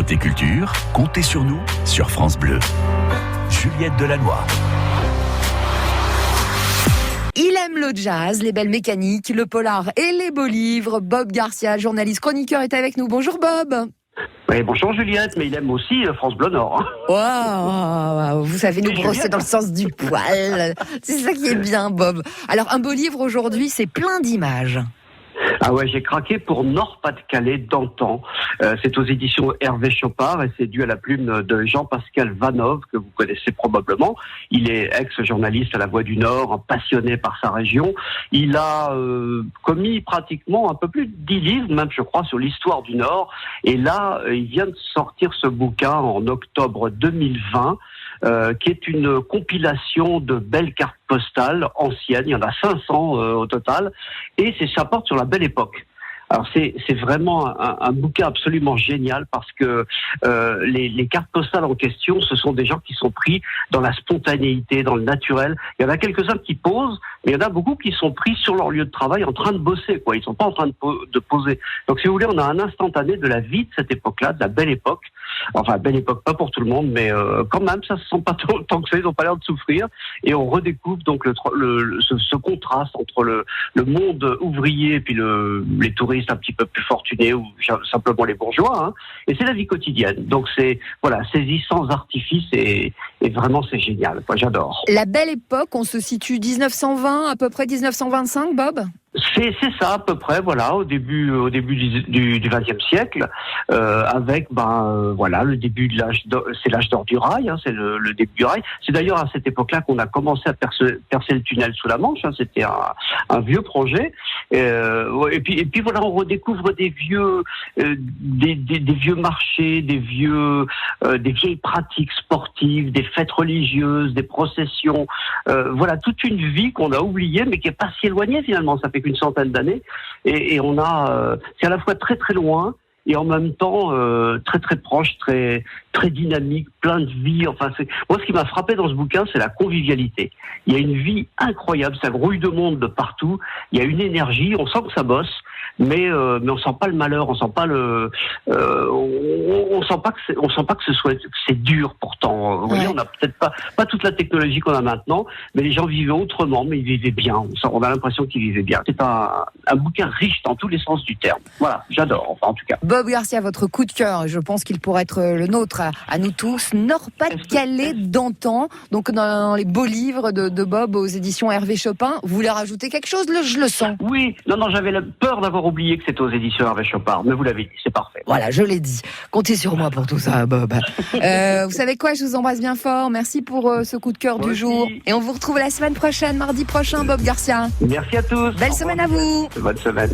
Côté culture, comptez sur nous sur France Bleu. Juliette Delannoy. Il aime le jazz, les belles mécaniques, le polar et les beaux livres. Bob Garcia, journaliste chroniqueur, est avec nous. Bonjour Bob. Oui, bonjour Juliette, mais il aime aussi France Bleu Nord. Wow, vous savez nous brosser dans le sens du poil. C'est ça qui est bien, Bob. Alors, un beau livre aujourd'hui, c'est plein d'images. Ah ouais, j'ai craqué pour Nord-Pas-de-Calais d'antan. C'est aux éditions Hervé Chopard et c'est dû à la plume de Jean-Pascal Vanov, que vous connaissez probablement. Il est ex-journaliste à La Voix du Nord, un passionné par sa région. Il a commis pratiquement un peu plus de 10 livres, même je crois, sur l'histoire du Nord. Et là, il vient de sortir ce bouquin en octobre 2020, qui est une compilation de belles cartes postales anciennes. Il y en a 500 au total. Et ça porte sur la belle époque. Alors c'est vraiment un bouquin absolument génial parce que les cartes postales en question, ce sont des gens qui sont pris dans la spontanéité, dans le naturel. Il y en a quelques-uns qui posent, mais il y en a beaucoup qui sont pris sur leur lieu de travail en train de bosser, quoi. Ils sont pas en train de poser. Donc si vous voulez, on a un instantané de la vie de cette époque-là, de la belle époque. Enfin, belle époque, pas pour tout le monde, mais quand même, ça se sent pas tant que ça, ils n'ont pas l'air de souffrir. Et on redécouvre donc ce contraste entre le monde ouvrier et puis les touristes un petit peu plus fortunés ou simplement les bourgeois, hein. Et c'est la vie quotidienne. Donc c'est, voilà, saisi sans artifice et vraiment c'est génial, quoi, j'adore. La belle époque, on se situe 1920, à peu près 1925, Bob ? C'est ça à peu près, voilà, au début du XXe siècle, avec voilà le début de c'est l'âge d'or du rail, hein, c'est le début du rail. C'est d'ailleurs à cette époque-là qu'on a commencé à percer le tunnel sous la Manche, hein, c'était un vieux projet. Et puis voilà, on redécouvre des vieux vieux marchés, des vieilles pratiques sportives, des fêtes religieuses, des processions. Voilà, toute une vie qu'on a oubliée, mais qui est pas si éloignée finalement. Ça fait qu'une centaine d'années, et on a, c'est à la fois très très loin et en même temps très très proche, très très dynamique, plein de vie. Enfin, moi ce qui m'a frappé dans ce bouquin, c'est la convivialité. Il y a une vie incroyable, ça grouille de monde de partout. Il y a une énergie, on sent que ça bosse, mais on sent pas le malheur, on sent pas on sent pas que c'est dur pourtant. Vous voyez, on a peut-être pas toute la technologie qu'on a maintenant, mais les gens vivaient autrement, mais ils vivaient bien. On a l'impression qu'ils vivaient bien. C'est un bouquin riche dans tous les sens du terme. Voilà, j'adore. Enfin, en tout cas. Bob Garcia, votre coup de cœur, je pense qu'il pourrait être le nôtre à nous tous. Nord-Pas-de-Calais d'antan, donc dans les beaux livres de Bob aux éditions Hervé Chopin. Vous voulez rajouter quelque chose? Je le sens. Oui, non, j'avais peur d'avoir oublié que c'était aux éditions Hervé Chopin, mais vous l'avez dit, c'est parfait. Voilà, je l'ai dit. Comptez sur moi pour tout ça, Bob. Vous savez quoi, je vous embrasse bien fort. Merci pour ce coup de cœur du jour. Et on vous retrouve la semaine prochaine, mardi prochain, Bob Garcia. Merci à tous. Belle semaine à vous. Bonne semaine.